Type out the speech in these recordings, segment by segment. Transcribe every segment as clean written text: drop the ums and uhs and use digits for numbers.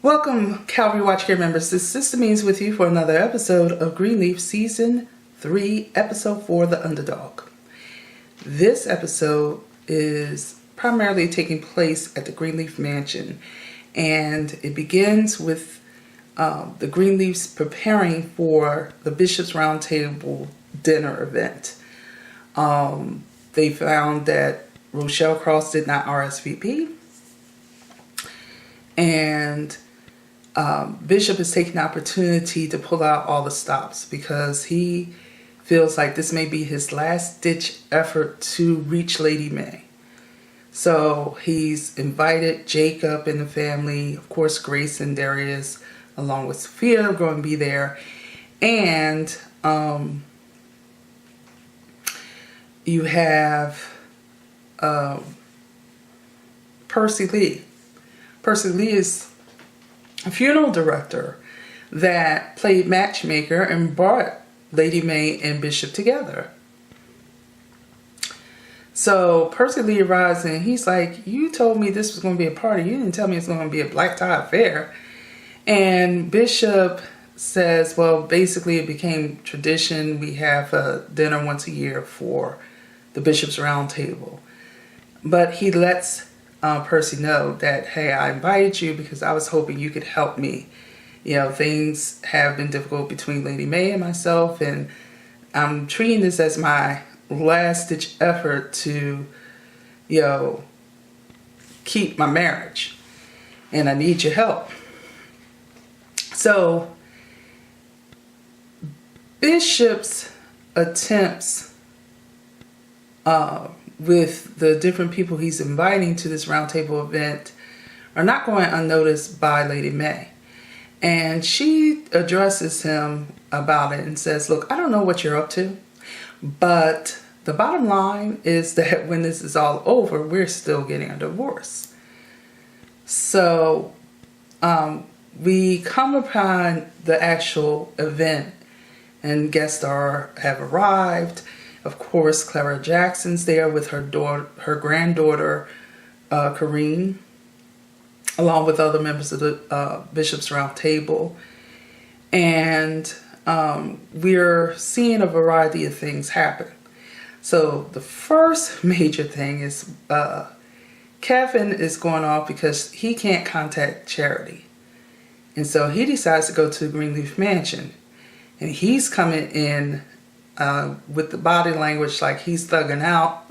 Welcome, Calvary Watch Care members. This is Sister Means with you for another episode of Greenleaf Season 3, Episode 4, The Underdog. This episode is primarily taking place at the Greenleaf Mansion, and it begins with the Greenleafs preparing for the Bishop's Roundtable dinner event. They found that Rochelle Cross did not RSVP, and Bishop is taking the opportunity to pull out all the stops because he feels like this may be his last-ditch effort to reach Lady Mae. So he's invited Jacob and the family, of course Grace and Darius, along with Sophia, are going to be there. And you have Percy Lee. Percy Lee is a funeral director that played matchmaker and brought Lady Mae and Bishop together. So Percy Lee arrives and he's like, you told me this was going to be a party. You didn't tell me it's going to be a black tie affair. And Bishop says, well, basically it became tradition. We have a dinner once a year for the Bishop's Roundtable. But he lets Percy know that, hey, I invited you because I was hoping you could help me. You know, things have been difficult between Lady Mae and myself, and I'm treating this as my last-ditch effort to, you know, keep my marriage, and I need your help. So Bishop's attempts with the different people he's inviting to this roundtable event are not going unnoticed by Lady Mae. And she addresses him about it and says, look, I don't know what you're up to, but the bottom line is that when this is all over, we're still getting a divorce. So we come upon the actual event, and guests have arrived. Of course, Clara Jackson's there with her granddaughter, Kareen, along with other members of the Bishop's Roundtable. And we're seeing a variety of things happen. So the first major thing is Kevin is going off because he can't contact Charity. And so he decides to go to the Greenleaf Mansion. And he's coming in with the body language like he's thugging out.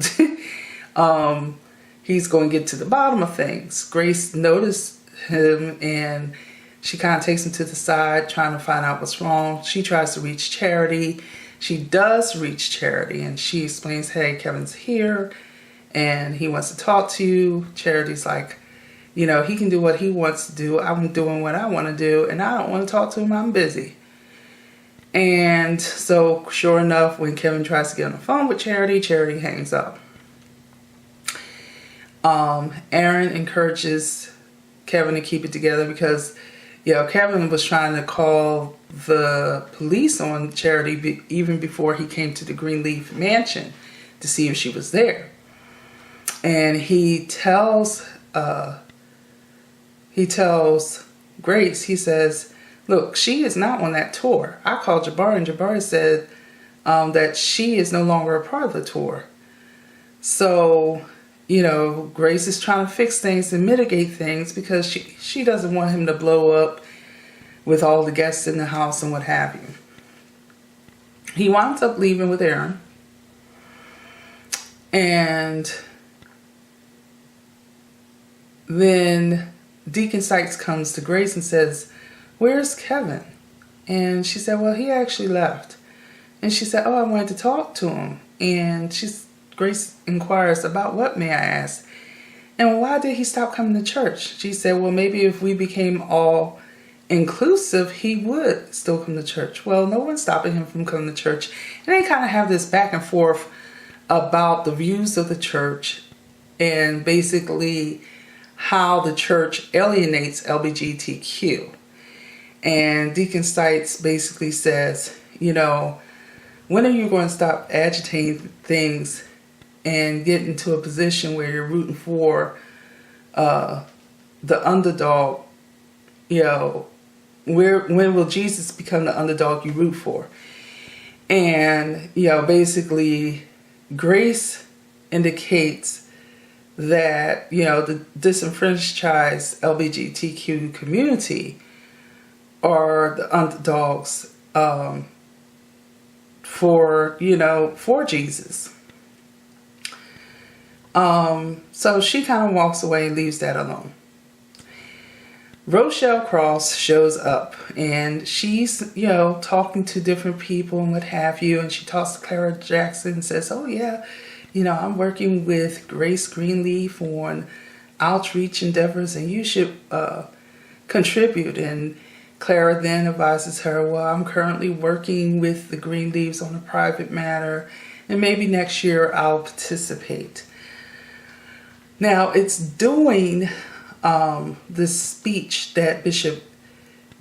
He's going to get to the bottom of things. Grace noticed him and she kind of takes him to the side trying to find out what's wrong. She tries to reach Charity. She does reach Charity and she explains, hey, Kevin's here and he wants to talk to you. Charity's like, you know, he can do what he wants to do. I'm doing what I want to do and I don't want to talk to him. I'm busy. And so, sure enough, when Kevin tries to get on the phone with Charity, Charity hangs up. Aaron encourages Kevin to keep it together because, you know, Kevin was trying to call the police on Charity even before he came to the Greenleaf Mansion to see if she was there. And he tells Grace, he says, look, she is not on that tour. I called Jabari and Jabari said that she is no longer a part of the tour. So, you know, Grace is trying to fix things and mitigate things because she doesn't want him to blow up with all the guests in the house and what have you. He winds up leaving with Aaron. And then Deacon Sykes comes to Grace and says, "Where's Kevin?" And she said, "Well, he actually left." And she said, "Oh, I wanted to talk to him." And Grace inquires, "About what, may I ask? And why did he stop coming to church?" She said, "Well, maybe if we became all inclusive, he would still come to church." Well, no one's stopping him from coming to church. And they kind of have this back and forth about the views of the church and basically how the church alienates LGBTQ. And Deacon Stites basically says, when are you going to stop agitating things and get into a position where you're rooting for the underdog? When will Jesus become the underdog you root for? And, basically Grace indicates that, the disenfranchised LGBTQ community are the underdogs for Jesus. So she kind of walks away and leaves that alone. Rochelle Cross shows up and she's, talking to different people and what have you. And she talks to Clara Jackson and says, "Oh yeah, I'm working with Grace Greenleaf on outreach endeavors and you should contribute." And Clara then advises her, "Well, I'm currently working with the Greenleaves on a private matter and maybe next year I'll participate." Now it's doing this speech that Bishop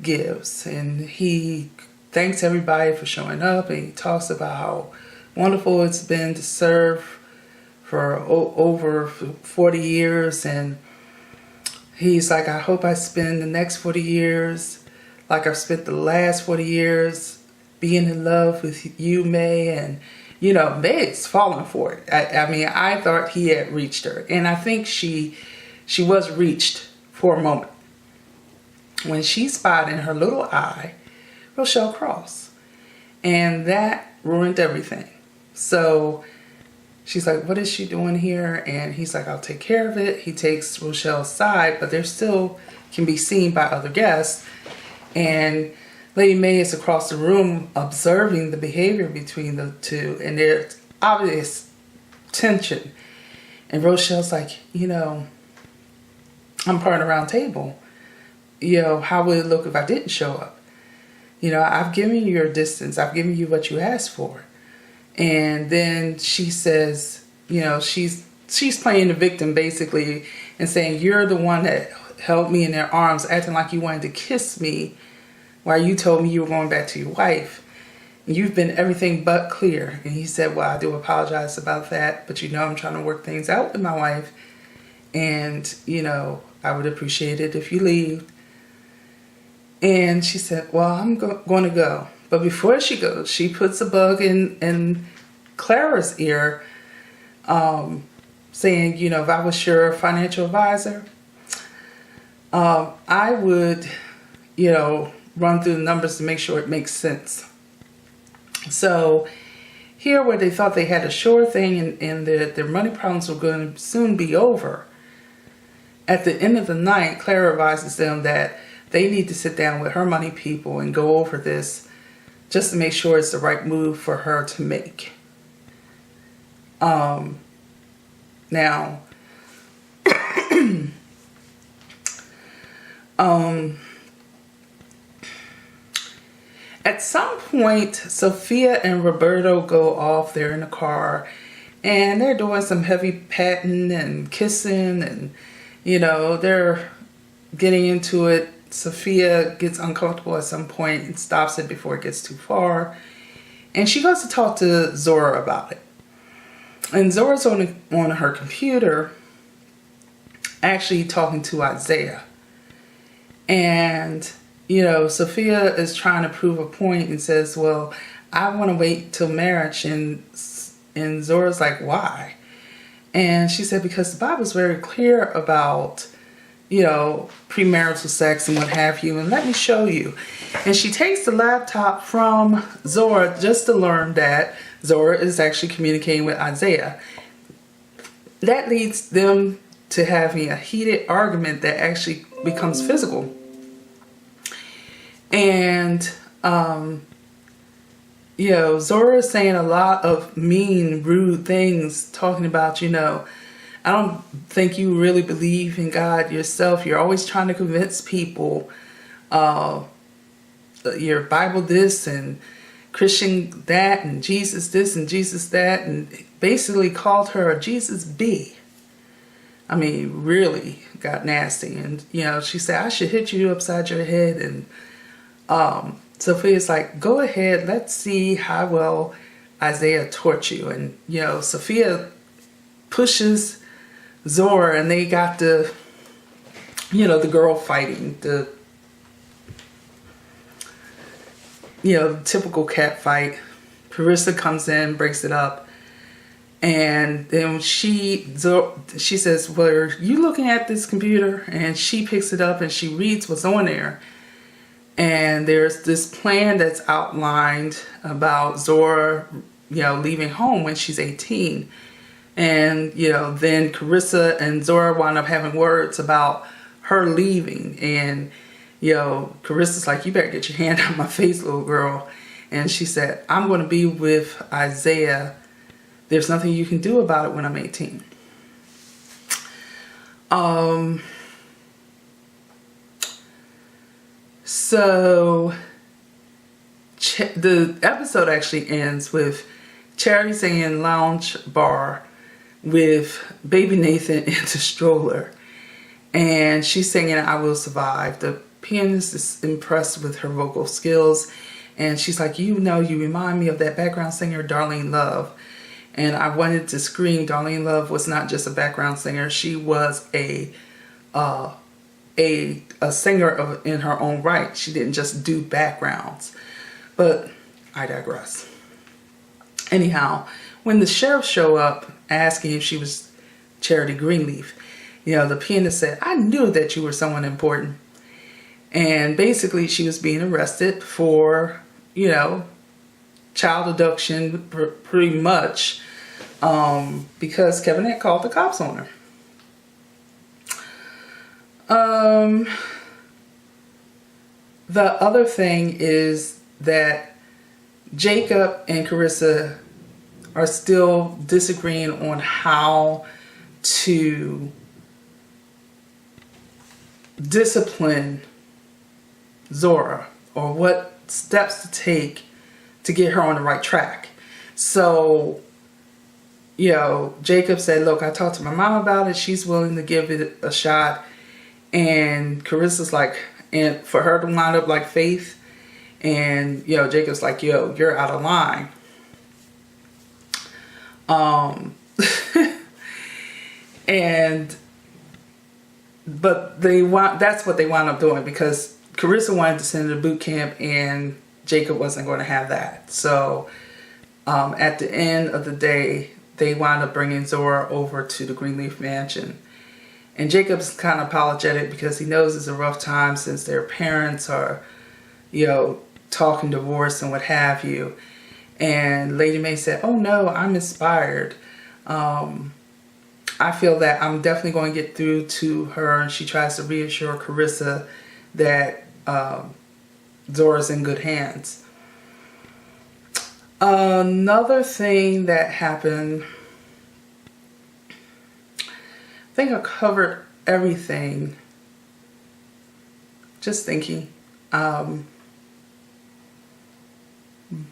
gives, and he thanks everybody for showing up, and he talks about how wonderful it's been to serve for over 40 years, and he's like, "I hope I spend the next 40 years like I've spent the last 40 years being in love with you, Mae." And Mae's falling for it. I thought he had reached her, and I think she was reached for a moment when she spied in her little eye Rochelle Cross, and that ruined everything. So she's like, "What is she doing here?" And he's like, "I'll take care of it." He takes Rochelle aside, but there still can be seen by other guests, and Lady Mae is across the room observing the behavior between the two, and there's obvious tension. And Rochelle's like, "I'm part of the round table. How would it look if I didn't show up? I've given you your distance. I've given you what you asked for." And then she says, she's playing the victim basically and saying, "You're the one that held me in their arms, acting like you wanted to kiss me while you told me you were going back to your wife. You've been everything but clear." And he said, "Well, I do apologize about that, but I'm trying to work things out with my wife. And, I would appreciate it if you leave." And she said, "Well, I'm going to go." But before she goes, she puts a bug in Clara's ear, saying, "If I was your financial advisor, I would, run through the numbers to make sure it makes sense." So here, where they thought they had a sure thing and their money problems were going to soon be over, at the end of the night, Clara advises them that they need to sit down with her money people and go over this just to make sure it's the right move for her to make. Now, at some point, Sophia and Roberto go off. They're in the car and they're doing some heavy patting and kissing, and they're getting into it. Sophia gets uncomfortable at some point and stops it before it gets too far, and she goes to talk to Zora about it. And Zora's on her computer actually talking to Isaiah, and Sophia is trying to prove a point and says, "Well, I want to wait till marriage." And Zora's like, "Why?" And she said, "Because the Bible's very clear about, premarital sex and what have you. And let me show you." And she takes the laptop from Zora just to learn that Zora is actually communicating with Isaiah. that leads them to having a heated argument that actually becomes physical. And, Zora is saying a lot of mean, rude things, talking about, I don't think you really believe in God yourself. You're always trying to convince people your Bible this and Christian that and Jesus this and Jesus that, and basically called her a Jesus bee. I mean, really got nasty. And, she said, I should hit you upside your head. And Sophia's like, go ahead, let's see how well Isaiah taught you. And, Sophia pushes Zora, and they got the girl fighting, the typical cat fight. Carissa comes in, breaks it up, and then she says, well, are you looking at this computer? And she picks it up and she reads what's on there. And there's this plan that's outlined about Zora, leaving home when she's 18. And, then Carissa and Zora wind up having words about her leaving. And, Carissa's like, you better get your hand out of my face, little girl. And she said, I'm going to be with Isaiah. There's nothing you can do about it when I'm 18. So the episode actually ends with Charity singing Lounge Bar with baby Nathan in the stroller. And she's singing I Will Survive. The pianist is impressed with her vocal skills. And she's like, you remind me of that background singer, Darlene Love. And I wanted to scream. Darlene Love was not just a background singer. She was a singer in her own right. She didn't just do backgrounds. But I digress. Anyhow, when the sheriff showed up asking if she was Charity Greenleaf, the pianist said, I knew that you were someone important. And basically she was being arrested for, child abduction pretty much, because Kevin had called the cops on her. The other thing is that Jacob and Carissa are still disagreeing on how to discipline Zora, or what steps to take to get her on the right track. So, Jacob said, look, I talked to my mom about it. She's willing to give it a shot. And Carissa's like, and for her to wind up like Faith. And, Jacob's like, you're out of line. But that's what they wound up doing, because Carissa wanted to send her to boot camp and Jacob wasn't going to have that. So at the end of the day, they wound up bringing Zora over to the Greenleaf mansion. And Jacob's kind of apologetic because he knows it's a rough time since their parents are, talking divorce and what have you. And Lady Mae said, oh no, I'm inspired. I feel that I'm definitely going to get through to her. And she tries to reassure Carissa that Zora's in good hands. Another thing that happened, I think I covered everything. Just thinking.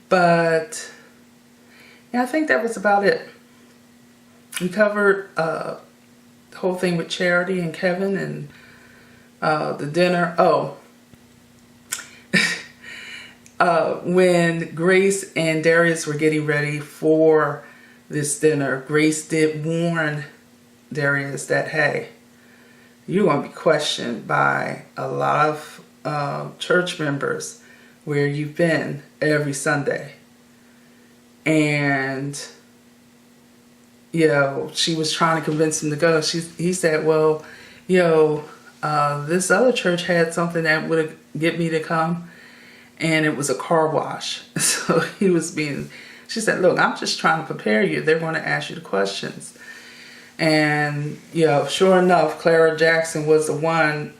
But yeah, I think that was about it. We covered the whole thing with Charity and Kevin and the dinner. When Grace and Darius were getting ready for this dinner, Grace did warn Darius that, hey, you're going to be questioned by a lot of church members where you've been every Sunday. And, she was trying to convince him to go. He said, well, this other church had something that would get me to come. And it was a car wash. So she said, look, I'm just trying to prepare you. They're going to ask you the questions. And, you know, sure enough, Clara Jackson was the one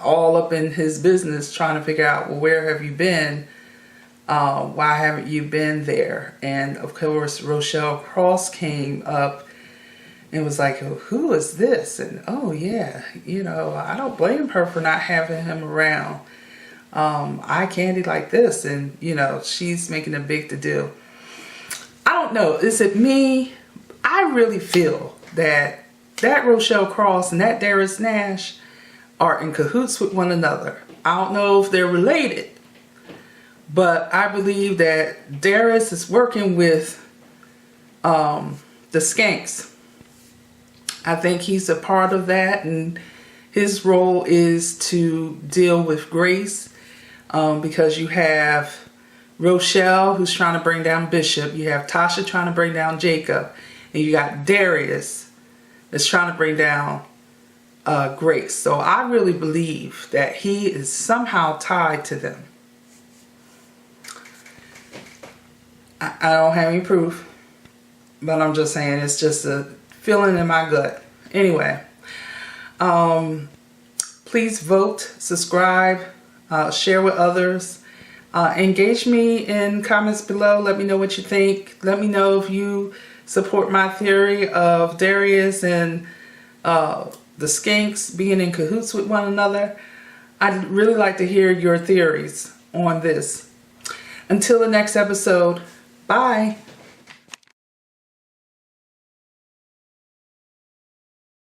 all up in his business trying to figure out, well, where have you been? Why haven't you been there? And of course, Rochelle Cross came up and was like, oh, who is this? And oh yeah, you know, I don't blame her for not having him around. Eye candy like this. And, you know, she's making a big to do. I don't know. Is it me? I really feel that Rochelle Cross and that Darius Nash are in cahoots with one another. I don't know if they're related, but I believe that Darius is working with the Skanks. I think he's a part of that, and his role is to deal with Grace, because you have Rochelle, who's trying to bring down Bishop. You have Tasha trying to bring down Jacob. And you got Darius that's trying to bring down Grace. So I really believe that he is somehow tied to them. I don't have any proof, but I'm just saying it's just a feeling in my gut. Anyway, please vote, subscribe, share with others. Engage me in comments below. Let me know what you think. Let me know if you support my theory of Darius and the Skanks being in cahoots with one another. I'd really like to hear your theories on this. Until the next episode, bye.